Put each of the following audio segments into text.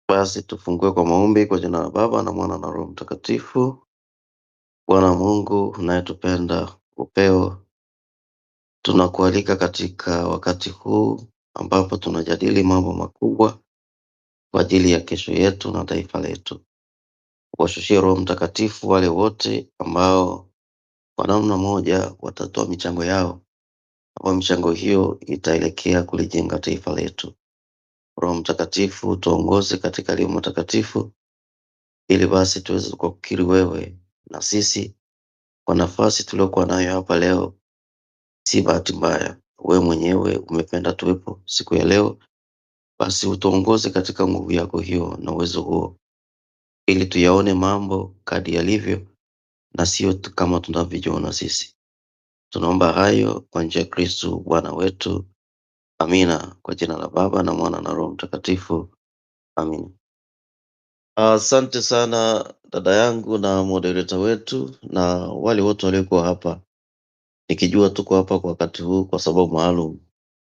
Basi tufungue kwa maombi kwa jina la Baba na Mwana na Roho Mtakatifu. Bwana Mungu unayetupenda upeo, tunakualika katika wakati huu ambapo tunajadili mambo makubwa kwa ajili ya kesho yetu na taifa letu. Washushie Roho Mtakatifu wale wote ambao kwa namna moja watatoa michango yao, ambao michango hiyo itaelekea kulijenga taifa letu. Roho Mtakatifu tuongoze katika yaliyo matakatifu, ili basi tuweze kukukiri wewe na sisi kwa nafasi tuliokuwa nayo hapa leo. Si bahati mbaya, wewe mwenyewe umependa tuwepo siku ya leo, basi utuongoze katika nguvu yako hiyo na uwezo huo, ili tuyaone mambo kadi yalivyo na sio kama tunavyojiona sisi. Tunaomba hayo kwa njia ya Kristo Bwana wetu. Amina. Kwa jina la Baba na Mwana na Roho Mtakatifu. Amina. Asante sana dada yangu na moderator wetu na wale wote waliokuwa hapa, nikijua tuko hapa kwa wakati huu kwa sababu maalum,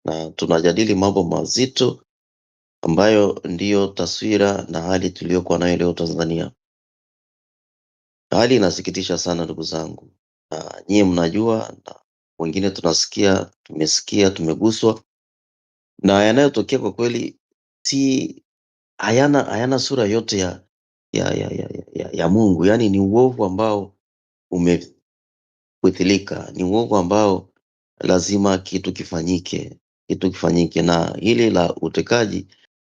na tunajadili mambo mazito ambayo ndiyo taswira na hali tuliyokuwa nayo leo Tanzania. Hali inasikitisha sana ndugu zangu, na nyie mnajua, na wengine tunasikia, tumesikia, tumeguswa, na yanayotokea kwa kweli si hayana sura yote ya Mungu. Yani ni uovu ambao umepwithilika, ni uovu ambao lazima kitu kifanyike, na hili la utekaji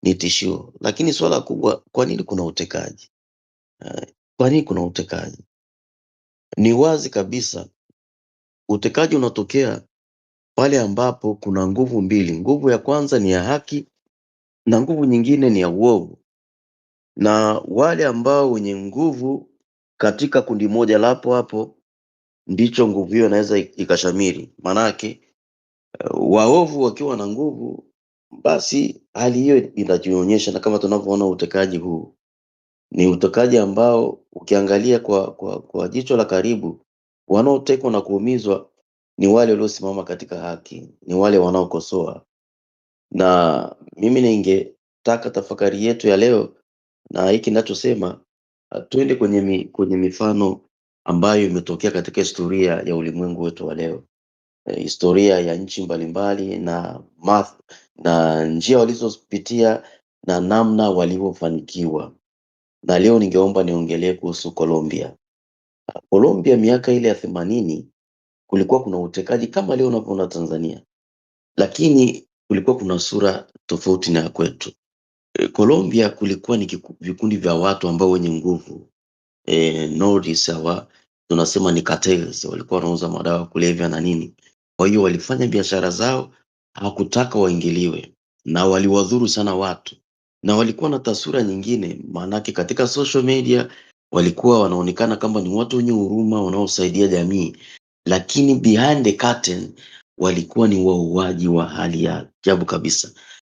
ni tishio. Lakini swala kubwa, kwa nini kuna utekaji? Kwa nini kuna utekaji? Ni wazi kabisa utekaji unatokea pale ambapo kuna nguvu mbili. Nguvu ya kwanza ni ya haki na nguvu nyingine ni ya uovu, na wale ambao wenye nguvu katika kundi moja lapo hapo ndicho nguvu hiyo inaweza ikashamiri. Manake waovu wakiwa na nguvu, basi hali hiyo inajionyesha, na kama tunavyoona utekaji huu ni utekaji ambao ukiangalia kwa jicho la karibu, wanaotekwa na kuumizwa ni wale waliosimama katika haki, ni wale wanaokosoa. Na mimi ningetaka tafakari yetu ya leo na hiki ninachosema, twende kwenye mifano ambayo imetokea katika historia ya ulimwengu wetu wa leo. Historia ya nchi mbalimbali na njia walizopitia na namna walivyofanikiwa. Na leo ningeomba niongelee kuhusu Colombia. Colombia miaka ile ya 80 kulikuwa kuna utekaji kama leo unavyoona Tanzania, lakini kulikuwa kuna sura tofauti na ya kwetu. Colombia kulikuwa ni vikundi vya watu ambao wenye nguvu. Nordis hawa tunasema ni cartels, walikuwa wanauza madawa ya kulevya na nini. Kwa hiyo walifanya biashara zao, hawakutaka waingiliwe, na waliwadhuru sana watu, na walikuwa na taswira nyingine. Maanake katika social media walikuwa wanaonekana kama ni watu wenye huruma wanaosaidia jamii, lakini behind the curtain walikuwa ni wauaji wa hali ya ajabu kabisa.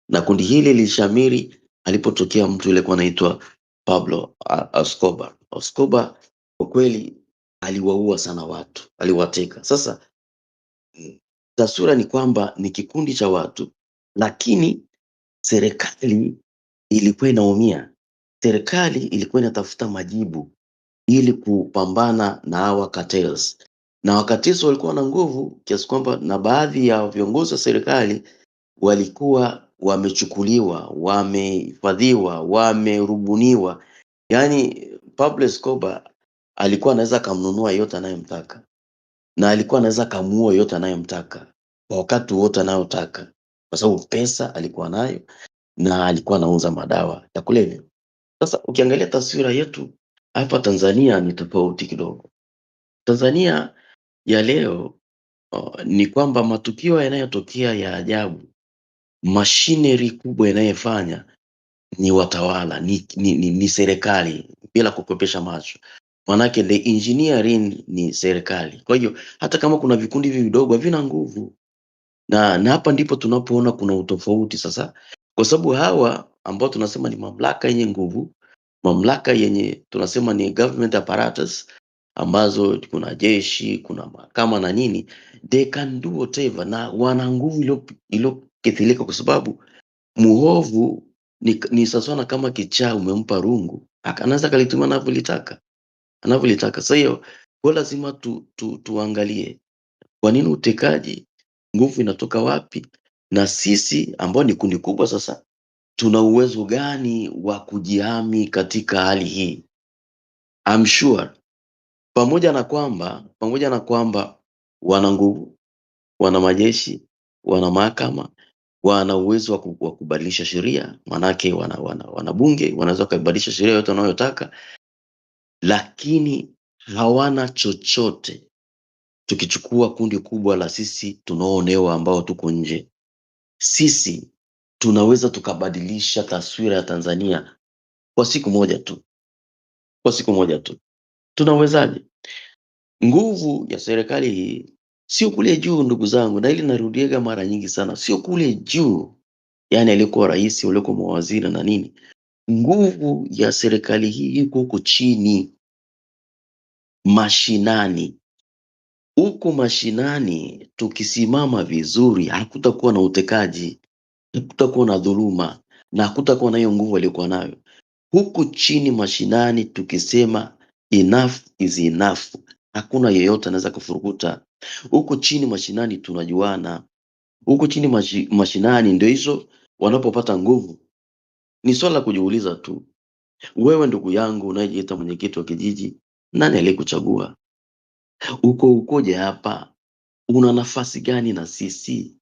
Na kundi hili lilishamiri alipotokea mtu yule alikuwa anaitwa Pablo Escobar. Escobar kwa kweli aliwaua sana watu, aliwateka. Sasa taswira ni kwamba ni kikundi cha watu, lakini serikali ilikuwa inaumia. Serikali ilikuwa inatafuta majibu ili kupambana na hawa cartels. Na wakati walikuwa na nguvu kiasi kwamba na baadhi ya viongozi wa serikali walikuwa wamechukuliwa, wamehifadhiwa, wamerubuniwa. Yani Pablo Escobar alikuwa anaweza kumnunua yote anayemtaka, na alikuwa anaweza kumuua yote anayemtaka kwa wakati wote anayotaka, kwa sababu pesa alikuwa nayo na alikuwa anauza madawa ya kulevya. Sasa ukiangalia taswira yetu hapa Tanzania ni tofauti kidogo. Tanzania ya leo ni kwamba matukio yanayotokea ya ajabu, machinery kubwa inayofanya ni watawala, ni serikali, bila kukopesha macho. Manake the engineering ni serikali. Kwa hiyo hata kama kuna vikundi hivi vidogo havina nguvu, na hapa ndipo tunapoona kuna utofauti sasa, kwa sababu hawa ambao tunasema ni mamlaka yenye nguvu, mamlaka yenye tunasema ni government apparatus, ambazo kuna jeshi, kuna mahakama na nini, they can do whatever, na wana nguvu iliyokithilika, kwa sababu muovu ni sawa na kama kichaa umempa rungu, anaweza kalitumia anavyolitaka. Sasa hiyo kwa lazima tuangalie kwa nini utekaji, nguvu inatoka wapi, na sisi ambao ni kundi kubwa sasa tuna uwezo gani wa kujihami katika hali hii. I'm sure pamoja na kwamba wana nguvu, wana majeshi, wana mahakama, wana uwezo wa kubadilisha sheria, manake wana bunge, wanaweza kubadilisha sheria yote wanayotaka, lakini hawana chochote. Tukichukua kundi kubwa la sisi tunaoonewa ambao tuko nje, sisi tunaweza tukabadilisha taswira ya Tanzania kwa siku moja tu. Tunawezaje? Nguvu ya serikali hii sio kule juu, ndugu zangu, na ili narudiega mara nyingi sana, sio kule juu, yani alikuwa rais, alikuwa mawaziri na nini. Nguvu ya serikali hii iko huko chini, mashinani. Huku mashinani tukisimama vizuri, hakutakuwa na utekaji, hakutakuwa na dhuluma, na hakutakuwa na hiyo nguvu aliyokuwa nayo. Huku chini mashinani tukisema enough is enough, hakuna yeyote anaweza kufurukuta. Huku chini mashinani tunajuana. Huku chini mashinani ndio hizo wanapopata nguvu. Ni swala la kujiuliza tu, wewe ndugu yangu unayejiita mwenyekiti wa kijiji, nani aliyekuchagua? Ukoje hapa? Una nafasi gani na sisi?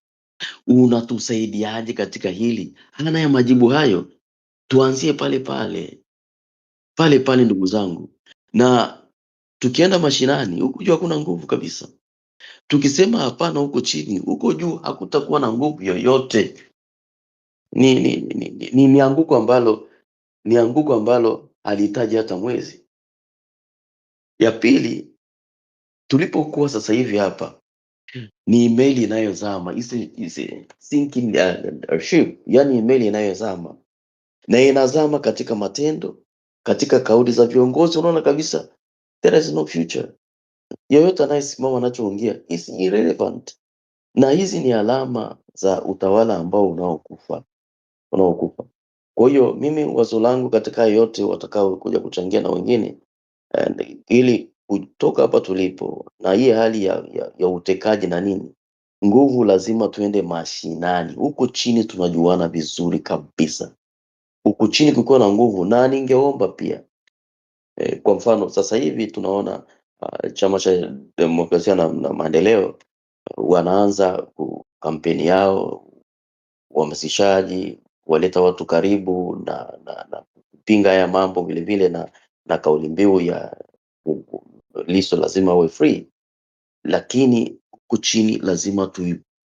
Unatusaidiaje katika hili? Hana ya majibu hayo. Tuanzie pale pale ndugu zangu. Na tukienda mashinani huku juu hakuna nguvu kabisa. Tukisema hapana huko chini, huko juu hakutakuwa na nguvu yoyote. Ni anguko ambalo halihitaji hata mwezi. Ya pili, tulipokuwa sasa hivi hapa ni meli inayozama, isi sinking ship, yani meli inayozama, na inazama katika matendo, katika kauli za viongozi. Unaona kabisa there is no future. Yoyote anayesimama anachoongea is irrelevant, na hizi ni alama za utawala ambao unaokufa. Kwa hiyo mimi wazo langu katika yote watakao kuja kuchangia na wengine, ili kutoka hapa tulipo na hii hali ya utekaji na nini, nguvu lazima tuende mashinani. Huko chini tunajuana vizuri kabisa, huku chini kukiwa na nguvu. Na ningeomba pia kwa mfano sasa hivi tunaona chama cha demokrasia na maendeleo wanaanza kampeni yao, uhamasishaji, kuwaleta watu karibu na kupinga haya mambo vile vile, na kauli mbiu ya Lissu lazima awe free. Lakini huku chini lazima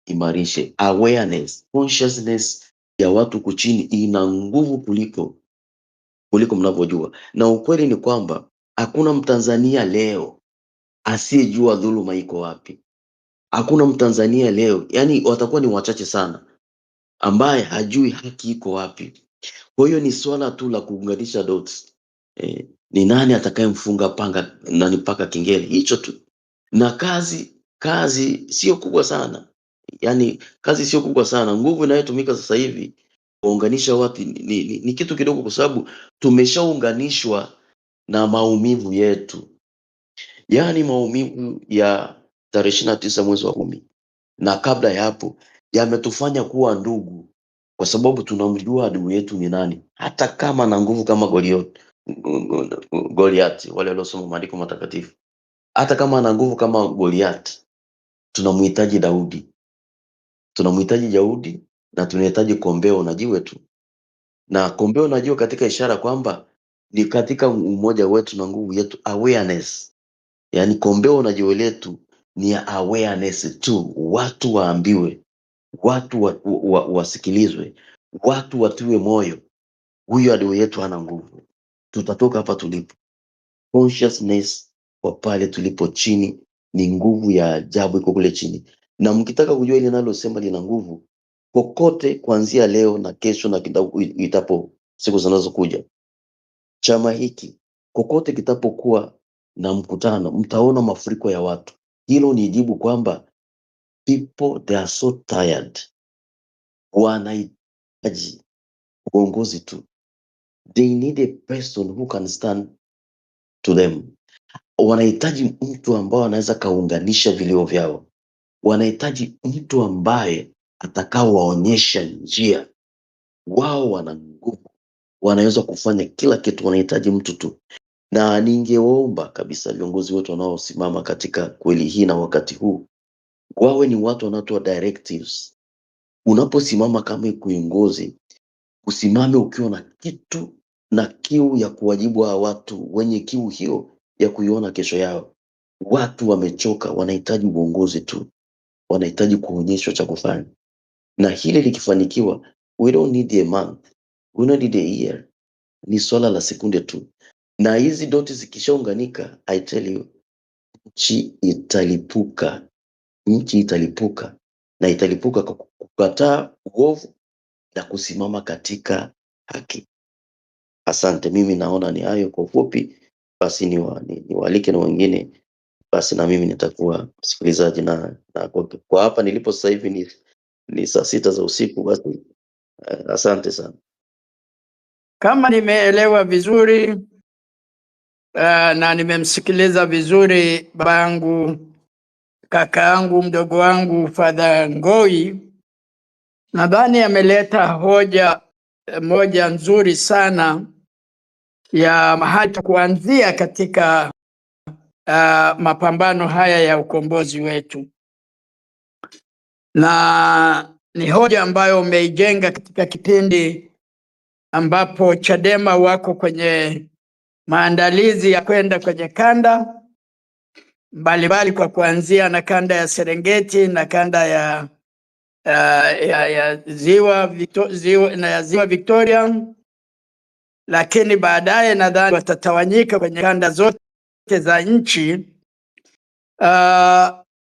tuimarishe awareness, consciousness ya watu huku chini ina nguvu kuliko mnavyojua. Na ukweli ni kwamba hakuna Mtanzania leo asiyejua dhuluma iko wapi. Hakuna Mtanzania leo, yani watakuwa ni wachache sana, ambaye hajui haki iko wapi. Kwa hiyo ni swala tu la kuunganisha dots. Ni nani atakayemfunga panga nani paka kingeli, hicho tu. Na kazi sio kubwa sana, yani kazi sio kubwa sana. Nguvu inayotumika sasa hivi kuunganisha watu ni kitu kidogo, kwa sababu tumeshaunganishwa na maumivu yetu, yani maumivu ya tarehe 29 mwezi wa 10 na kabla ya hapo yametufanya kuwa ndugu, kwa sababu tunamjua adui yetu ni nani. Hata kama na nguvu kama Goliati, wale waliosoma maandiko matakatifu, hata kama ana nguvu kama Goliati, tunamhitaji Daudi, na tunahitaji kombeo na jiwe tu. Na kombeo na jiwe katika ishara kwamba ni katika umoja wetu na nguvu yetu, awareness. Yani kombeo na jiwe letu ni awareness tu, watu waambiwe, watu wasikilizwe, watu watiwe moyo, huyu adui yetu hana nguvu. Tutatoka hapa tulipo. Consciousness kwa pale tulipo chini ni nguvu ya ajabu, iko kule chini. Na mkitaka kujua ile nalosema lina nguvu, kokote kuanzia leo na kesho na itapo siku zinazokuja, chama hiki kokote kitapokuwa na mkutano, mtaona mafuriko ya watu. Hilo ni jibu kwamba people they are so tired, wanahitaji uongozi tu. They need a person who can stand to them. Wanahitaji mtu ambao anaweza kaunganisha vilio vyao. Wanahitaji mtu ambaye atakaowaonyesha njia. Wao wana nguvu, wanaweza kufanya kila kitu, wanahitaji mtu tu. Na ningeomba kabisa viongozi wetu wanaosimama katika kweli hii na wakati huu wawe ni watu wanaotoa directives. Unaposimama kama kiongozi, usimame ukiwa na kitu na kiu ya kuwajibu hawa watu wenye kiu hiyo ya kuiona kesho yao. Watu wamechoka, wanahitaji uongozi tu, wanahitaji kuonyeshwa cha kufanya, na hili likifanikiwa, we don't need a month, we don't need a year, ni swala la sekunde tu, na hizi doti zikishaunganika, I tell you, nchi italipuka. Nchi italipuka, na italipuka kwa kukataa uovu na kusimama katika haki. Asante, mimi naona ni hayo kwa ufupi. Basi niwaalike na wengine, basi na mimi nitakuwa msikilizaji, na kwa hapa nilipo sasa hivi ni saa 6 za usiku. Basi asante sana. Kama nimeelewa vizuri na nimemsikiliza vizuri babangu, kakaangu, mdogo wangu Father Ngoi, nadhani ameleta hoja moja nzuri sana ya mahali pa kuanzia katika mapambano haya ya ukombozi wetu, na ni hoja ambayo umeijenga katika kipindi ambapo Chadema wako kwenye maandalizi ya kwenda kwenye kanda mbalimbali, kwa kuanzia na kanda ya Serengeti na kanda ya ziwa Victoria, lakini baadaye nadhani watatawanyika kwenye kanda zote za nchi.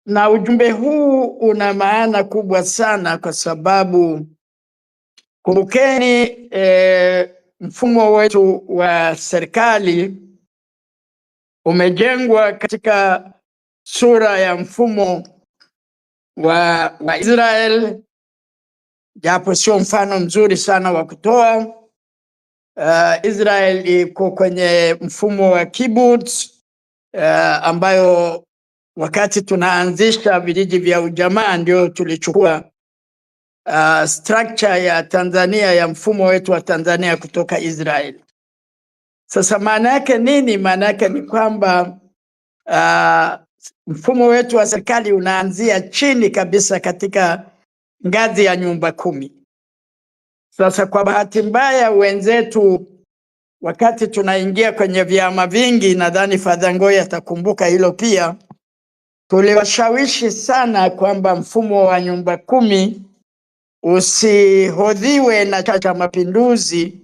Na ujumbe huu una maana kubwa sana, kwa sababu kumbukeni, mfumo wetu wa serikali umejengwa katika sura ya mfumo wa Israel, japo sio mfano mzuri sana wa kutoa. Israel iko kwenye mfumo wa kibbutz, ambayo wakati tunaanzisha vijiji vya ujamaa ndio tulichukua structure ya Tanzania, ya mfumo wetu wa Tanzania kutoka Israel. Sasa maana yake nini? Maana yake ni kwamba mfumo wetu wa serikali unaanzia chini kabisa katika ngazi ya nyumba 10. Sasa kwa bahati mbaya, wenzetu wakati tunaingia kwenye vyama vingi, nadhani Father Ngoi atakumbuka hilo pia, tuliwashawishi sana kwamba mfumo wa nyumba 10 usihodhiwe na Chama cha Mapinduzi,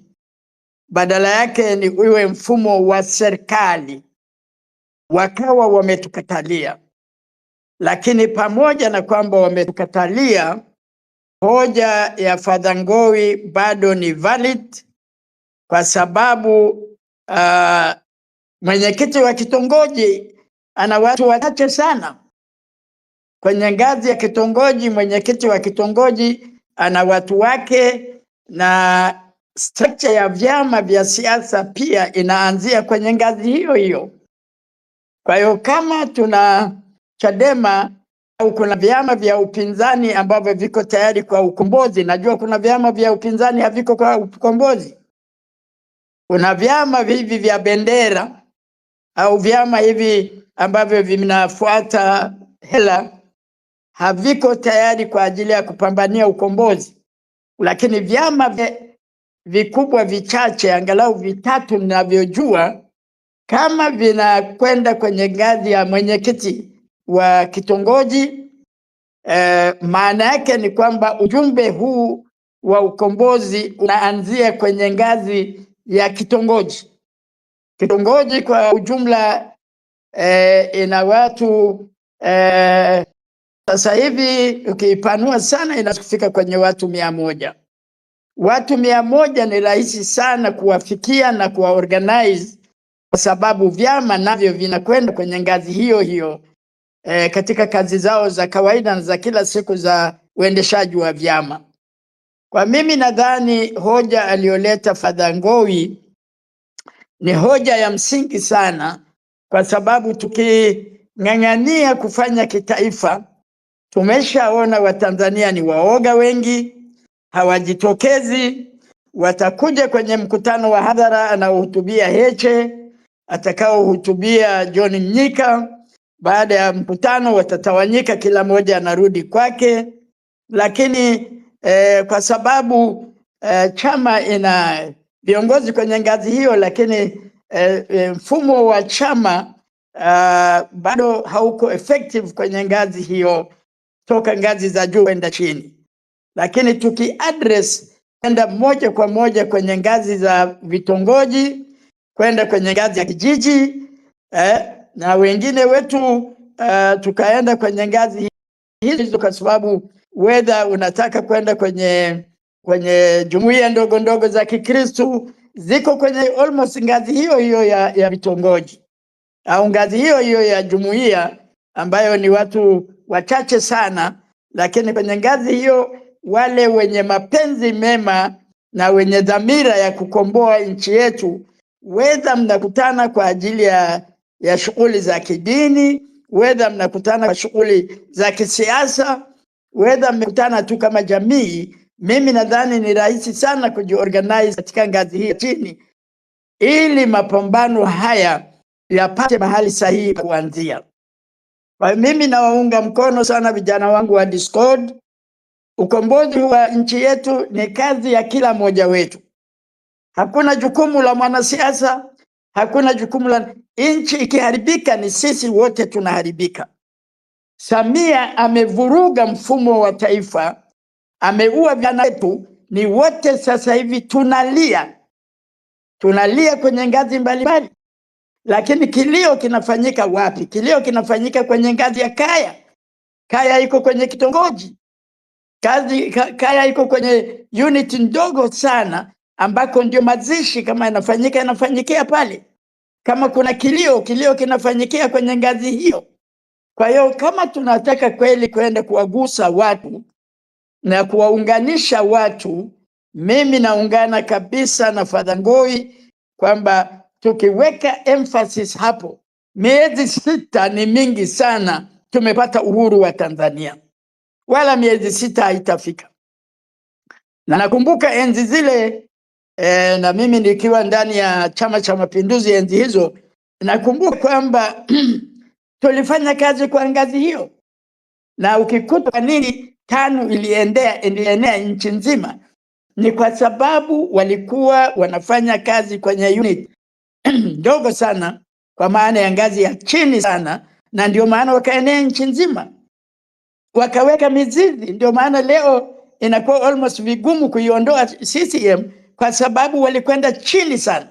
badala yake ni uwe mfumo wa serikali. Wakawa wametukatalia, lakini pamoja na kwamba wametukatalia, hoja ya Father Ngoi bado ni valid, kwa sababu mwenyekiti wa kitongoji ana watu wachache sana. Kwenye ngazi ya kitongoji, mwenyekiti wa kitongoji ana watu wake, na structure ya vyama vya siasa pia inaanzia kwenye ngazi hiyo hiyo. Kwa hiyo kama tuna Chadema au kuna vyama vya upinzani ambavyo viko tayari kwa ukombozi, najua kuna vyama vya upinzani haviko kwa ukombozi. Kuna vyama hivi vya bendera au vyama hivi ambavyo vinafuata hela, haviko tayari kwa ajili ya kupambania ukombozi. Lakini vyama vikubwa vichache, angalau vitatu ninavyojua, kama vinakwenda kwenye ngazi ya mwenyekiti wa kitongoji, maana yake ni kwamba ujumbe huu wa ukombozi unaanzia kwenye ngazi ya kitongoji. Kitongoji kwa ujumla ina watu sasa hivi ukiipanua sana inafika kwenye watu 100. Watu 100 ni rahisi sana kuwafikia na kuwaorganize, kwa sababu vyama navyo vinakwenda kwenye ngazi hiyo hiyo katika kazi zao za kawaida na za kila siku za uendeshaji wa vyama. Kwa mimi nadhani hoja aliyoleta Father Ngowi ni hoja ya msingi sana, kwa sababu tuking'ang'ania kufanya kitaifa, tumeshaona Watanzania ni waoga, wengi hawajitokezi. Watakuja kwenye mkutano wa hadhara anaohutubia Heche, atakaohutubia John Mnyika. Baada ya mkutano watatawanyika, kila mmoja anarudi kwake. Lakini kwa sababu chama ina viongozi kwenye ngazi hiyo, lakini mfumo wa chama bado hauko effective kwenye ngazi hiyo, toka ngazi za juu kwenda chini. Lakini tukiaddress kwenda moja kwa moja kwenye ngazi za vitongoji, kwenda kwenye ngazi ya kijiji na wengine wetu tukaenda kwenye ngazi hizo, kwa sababu whether unataka kwenda kwenye jumuiya ndogo ndogo za Kikristo ziko kwenye almost ngazi hiyo hiyo ya vitongoji, au ngazi hiyo hiyo ya jumuiya ambayo ni watu wachache sana, lakini kwenye ngazi hiyo wale wenye mapenzi mema na wenye dhamira ya kukomboa nchi yetu, whether mnakutana kwa ajili ya shughuli za kidini, whether mnakutana kwa shughuli za kisiasa, whether mmekutana tu kama jamii, mimi nadhani ni rahisi sana kujiorganize katika ngazi hii chini, ili mapambano haya yapate mahali sahihi kuanzia. Kwa mimi nawaunga mkono sana vijana wangu wa Discord. Ukombozi wa nchi yetu ni kazi ya kila mmoja wetu. Hakuna jukumu la mwanasiasa, hakuna jukumu la nchi. Ikiharibika ni sisi wote tunaharibika. Samia amevuruga mfumo wa taifa, ameua vijana wetu, ni wote sasa hivi tunalia kwenye ngazi mbalimbali. Lakini kilio kinafanyika wapi? Kilio kinafanyika kwenye ngazi ya kaya. Kaya iko kwenye kitongoji, kaya iko kwenye unit ndogo sana, ambako ndio mazishi kama yanafanyikia pale. Kama kuna kilio kinafanyikia kwenye ngazi hiyo. Kwa hiyo kama tunataka kweli kwenda kuwagusa watu na kuwaunganisha watu, mimi naungana kabisa na Father Ngowi kwamba tukiweka emphasis hapo, miezi 6 ni mingi sana. Tumepata uhuru wa Tanzania, wala miezi 6 haitafika. Na nakumbuka enzi zile na mimi nikiwa ndani ya Chama cha Mapinduzi enzi hizo, nakumbuka kwamba tulifanya kazi kwa ngazi hiyo, na ukikuta kwa nini TANU ilienea nchi nzima, ni kwa sababu walikuwa wanafanya kazi kwenye unit ndogo sana, kwa maana ya ngazi ya chini sana, na ndio maana wakaenea nchi nzima, wakaweka mizizi. Ndio maana leo inakuwa almost vigumu kuiondoa CCM, kwa sababu walikwenda chini sana.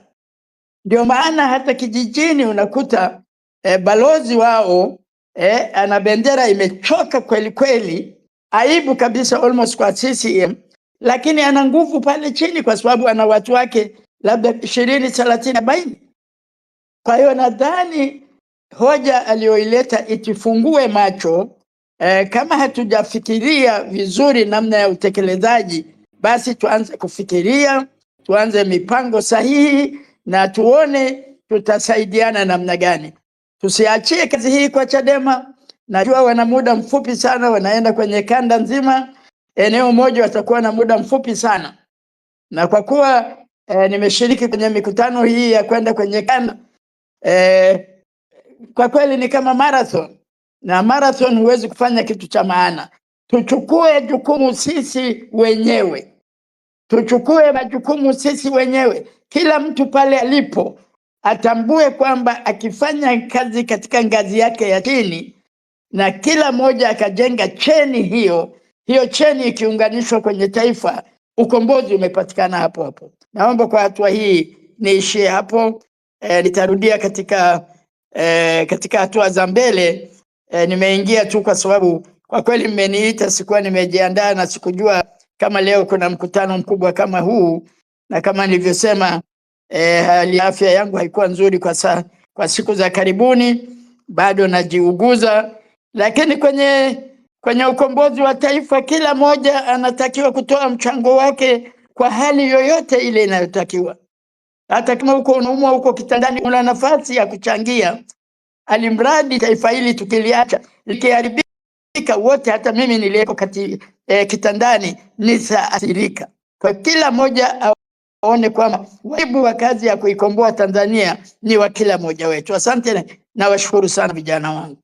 Ndio maana hata kijijini unakuta balozi wao ana bendera imechoka kweli kweli, aibu kabisa almost kwa CCM, lakini ana nguvu pale chini kwa sababu ana watu wake labda 20, 30, 40. Kwa hiyo nadhani hoja aliyoileta itufungue macho. Kama hatujafikiria vizuri namna ya utekelezaji, basi tuanze kufikiria, tuanze mipango sahihi na tuone tutasaidiana namna gani. Tusiachie kazi hii kwa Chadema. Najua wana muda mfupi sana, wanaenda kwenye kanda nzima, eneo moja watakuwa na muda mfupi sana. Na kwa kuwa nimeshiriki kwenye mikutano hii ya kwenda kwenye kanda, kwa kweli ni kama marathon, na marathon huwezi kufanya kitu cha maana. Tuchukue jukumu sisi wenyewe, tuchukue majukumu sisi wenyewe. Kila mtu pale alipo atambue kwamba akifanya kazi katika ngazi yake ya chini, na kila mmoja akajenga cheni hiyo cheni ikiunganishwa kwenye taifa, ukombozi umepatikana hapo hapo. Naomba kwa hatua hii niishie hapo. Nitarudia katika hatua za mbele. Nimeingia tu kwa sababu kwa kweli mmeniita, sikuwa nimejiandaa na sikujua kama leo kuna mkutano mkubwa kama huu, na kama nilivyosema hali ya afya yangu haikuwa nzuri kwa siku za karibuni, bado najiuguza, lakini kwenye Kwenye ukombozi wa taifa, kila mmoja anatakiwa kutoa mchango wake kwa hali yoyote ile inayotakiwa. Hata kama uko unaumwa, uko kitandani, una nafasi ya kuchangia, alimradi taifa hili tukiliacha likiharibika wote, hata mimi niliyeko kitandani nitaathirika. Kwa kila mmoja aone kwamba wajibu wa kazi ya kuikomboa Tanzania ni wa kila mmoja wetu. Asante na washukuru sana vijana wangu.